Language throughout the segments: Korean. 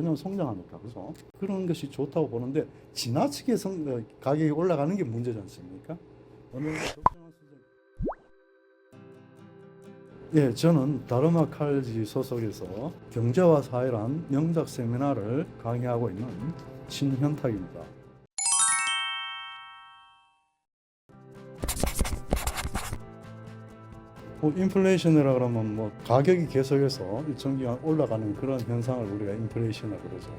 왜냐하면 성장하니까. 그죠? 그런 것이 좋다고 보는데 지나치게 가격이 올라가는 게 문제지 않습니까? 어느 정도 적정한 수준. 예, 저는 다르마 칼지 소속에서 경제와 사회란 명작 세미나를 강의하고 있는 신현탁입니다. 인플레이션이라 그러면 가격이 계속해서 일정 기간 올라가는 그런 현상을 우리가 인플레이션이라고 그러죠.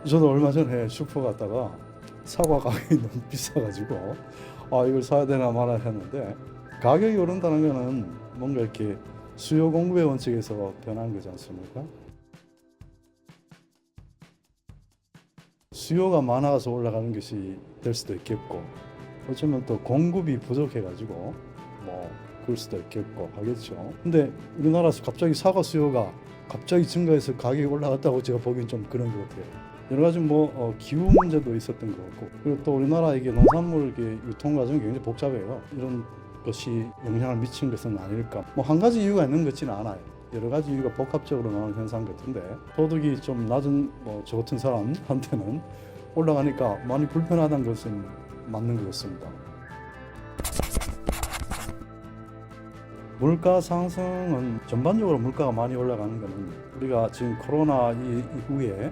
저도 얼마 전에 슈퍼 갔다가 사과 가격이 너무 비싸가지고 이걸 사야 되나 말아야 했는데, 가격이 오른다는 거는 뭔가 이렇게 수요 공급의 원칙에서 변한 거지 않습니까? 수요가 많아서 올라가는 것이 될 수도 있겠고, 어쩌면 또 공급이 부족해가지고 그럴 수도 있겠고 하겠죠. 근데 우리나라에서 갑자기 사과 수요가 갑자기 증가해서 가격이 올라갔다고 제가 보기엔 좀 그런 것 같아요. 여러 가지 기후 문제도 있었던 것 같고, 그리고 또 우리나라 이게 농산물 유통 과정이 굉장히 복잡해요. 이런 것이 영향을 미친 것은 아닐까. 한 가지 이유가 있는 것 같지는 않아요. 여러 가지 이유가 복합적으로 나오는 현상 같은데, 소득이 좀 낮은 저 같은 사람한테는 올라가니까 많이 불편하다는 것은 맞는 것 같습니다. 물가 상승은 전반적으로 물가가 많이 올라가는 것은 우리가 지금 코로나 이후에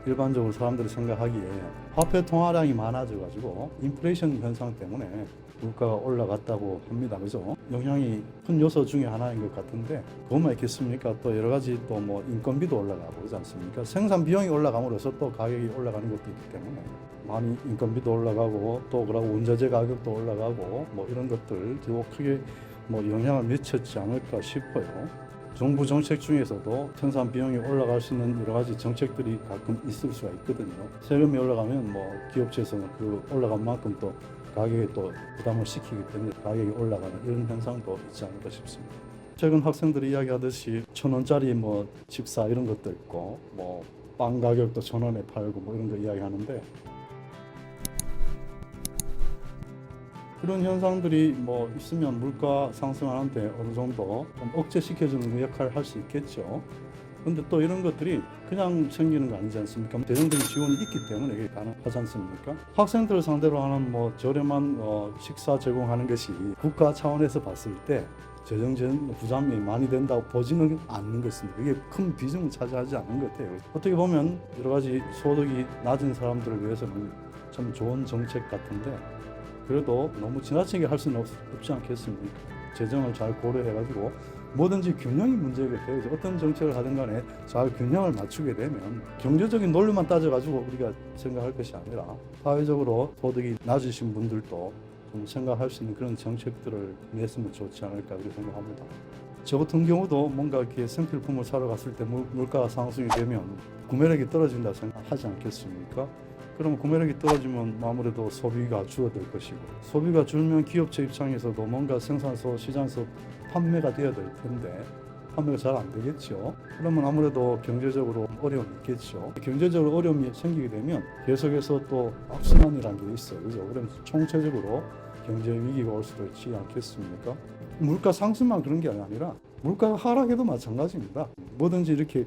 일반적으로 사람들이 생각하기에 화폐 통화량이 많아져가지고 인플레이션 현상 때문에 물가가 올라갔다고 합니다. 그죠? 영향이 큰 요소 중에 하나인 것 같은데, 그것만 있겠습니까? 또 여러 가지 또 인건비도 올라가고 그러지 않습니까? 생산 비용이 올라감으로써 또 가격이 올라가는 것도 있기 때문에 많이 인건비도 올라가고, 또 그러고 원자재 가격도 올라가고 이런 것들도 크게 영향을 미쳤지 않을까 싶어요. 정부 정책 중에서도 생산 비용이 올라갈 수 있는 여러 가지 정책들이 가끔 있을 수가 있거든요. 세금이 올라가면 기업체에서는 그 올라간 만큼 또 가격에 또 부담을 시키기 때문에 가격이 올라가는 이런 현상도 있지 않을까 싶습니다. 최근 학생들이 이야기하듯이 1,000원짜리 식사 이런 것도 있고, 빵 가격도 1,000원에 팔고 이런 거 이야기하는데, 그런 현상들이 있으면 물가 상승하는데 어느 정도 좀 억제시켜주는 역할을 할 수 있겠죠. 근데 또 이런 것들이 그냥 생기는 거 아니지 않습니까? 대중적인 지원이 있기 때문에 이게 가능하지 않습니까? 학생들을 상대로 하는 저렴한 식사 제공하는 것이 국가 차원에서 봤을 때 재정적인 부담이 많이 된다고 보지는 않는 것입니다. 이게 큰 비중을 차지하지 않는 것 같아요. 어떻게 보면 여러 가지 소득이 낮은 사람들을 위해서는 참 좋은 정책 같은데, 그래도 너무 지나치게 할 수는 없지 않겠습니까? 재정을 잘 고려해가지고 뭐든지 균형이 문제가 돼요. 어떤 정책을 하든 간에 잘 균형을 맞추게 되면, 경제적인 논리만 따져가지고 우리가 생각할 것이 아니라 사회적으로 소득이 낮으신 분들도 좀 생각할 수 있는 그런 정책들을 냈으면 좋지 않을까 그렇게 생각합니다. 저 같은 경우도 뭔가 이렇게 생필품을 사러 갔을 때 물가가 상승이 되면 구매력이 떨어진다 생각하지 않겠습니까? 그럼 구매력이 떨어지면 아무래도 소비가 줄어들 것이고, 소비가 줄면 기업체 입장에서도 뭔가 생산소, 시장에서 판매가 되어야 될 텐데 판매가 잘 안 되겠죠. 그러면 아무래도 경제적으로 어려움이 있겠죠. 경제적으로 어려움이 생기게 되면 계속해서 또 악순환이라는 게 있어요. 그죠? 그럼 총체적으로 경제 위기가 올 수도 있지 않겠습니까? 물가 상승만 그런 게 아니라 물가가 하락해도 마찬가지입니다. 뭐든지 이렇게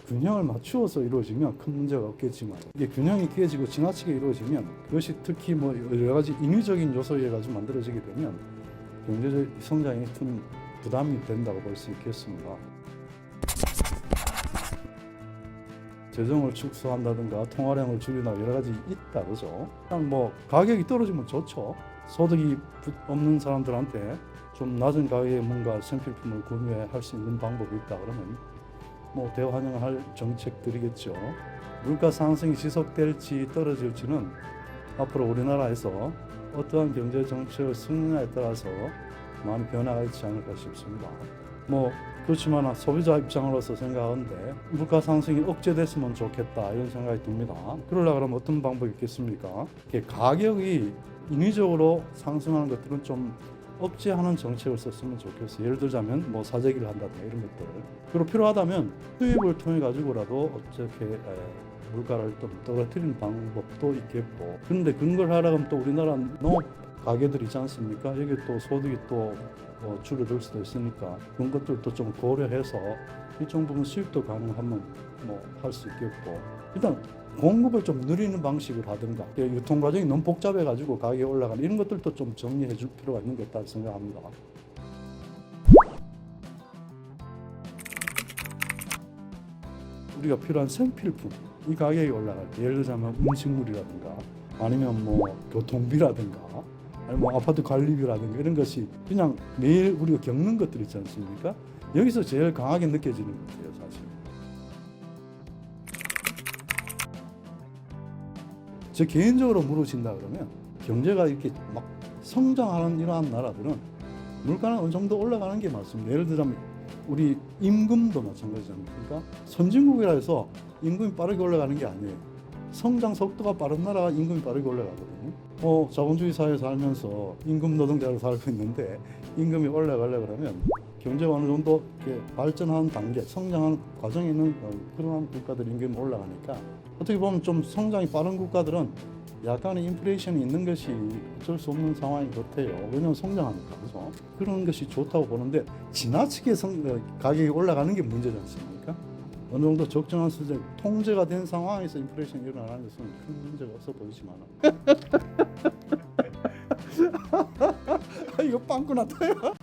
균형을 맞추어서 이루어지면 큰 문제가 없겠지만, 이게 균형이 깨지고 지나치게 이루어지면 그것이 특히 여러 가지 인위적인 요소에 의해 가지고 만들어지게 되면 경제적 성장에 큰 부담이 된다고 볼 수 있겠습니다. 재정을 축소한다든가 통화량을 줄이나 여러 가지 있다 그죠? 그냥 가격이 떨어지면 좋죠. 소득이 없는 사람들한테 좀 낮은 가격에 뭔가 생필품을 구매할 수 있는 방법이 있다 그러면 대환영할 정책들이겠죠. 물가 상승이 지속될지 떨어질지는 앞으로 우리나라에서 어떠한 경제 정책을 쓰느냐에 따라서 많이 변화가 있지 않을까 싶습니다. 그렇지만 소비자 입장으로서 생각하는데 물가 상승이 억제됐으면 좋겠다 이런 생각이 듭니다. 그러려고 하면 어떤 방법이 있겠습니까? 가격이 인위적으로 상승하는 것들은 좀 억제하는 정책을 썼으면 좋겠어요. 예를 들자면 사재기를 한다든가 이런 것들. 그리고 필요하다면 수입을 통해 가지고라도 어떻게 물가를 좀 떨어뜨리는 방법도 있겠고. 그런데 그걸 하려면 또 우리나라 농업 가게들 있지 않습니까? 여기 또 소득이 또 줄어들 수도 있으니까 그런 것들도 좀 고려해서 일정 부분 수입도 가능하면 뭐 할 수 있겠고, 일단 공급을 좀 늘리는 방식을 하든가, 유통 과정이 너무 복잡해 가지고 가격이 올라가는 이런 것들도 좀 정리해 줄 필요가 있는 것 같다 생각합니다. 우리가 필요한 생필품, 이 가격이 올라갈 때, 예를 들자면 음식물이라든가 아니면 뭐 교통비라든가 아니면 뭐 아파트 관리비라든가 이런 것이 그냥 매일 우리가 겪는 것들 있지 않습니까? 여기서 제일 강하게 느껴지는 것 같아요, 사실. 제 개인적으로 물으신다 그러면 경제가 이렇게 막 성장하는 이러한 나라들은 물가는 어느 정도 올라가는 게 맞습니다. 예를 들자면 우리 임금도 마찬가지지 않습니까? 선진국이라 해서 임금이 빠르게 올라가는 게 아니에요. 성장 속도가 빠른 나라가 임금이 빠르게 올라가거든요. 자본주의 사회에 살면서 임금 노동자로 살고 있는데 임금이 올라가려고 그러면 경제가 어느 정도 이렇게 발전하는 단계, 성장하는 과정에 있는 그런 국가들 임금이 올라가니까 어떻게 보면 좀 성장이 빠른 국가들은 약간의 인플레이션이 있는 것이 어쩔 수 없는 상황인 것 같아요. 왜냐하면 성장하니까. 그래서 그런 것이 좋다고 보는데 지나치게 가격이 올라가는 게 문제지 않습니까? 어느 정도 적정한 수준, 통제가 된 상황에서 인플레이션이 일어나는 것은 큰 문제가 없어 보이지만 이거 빵꾸 났다요.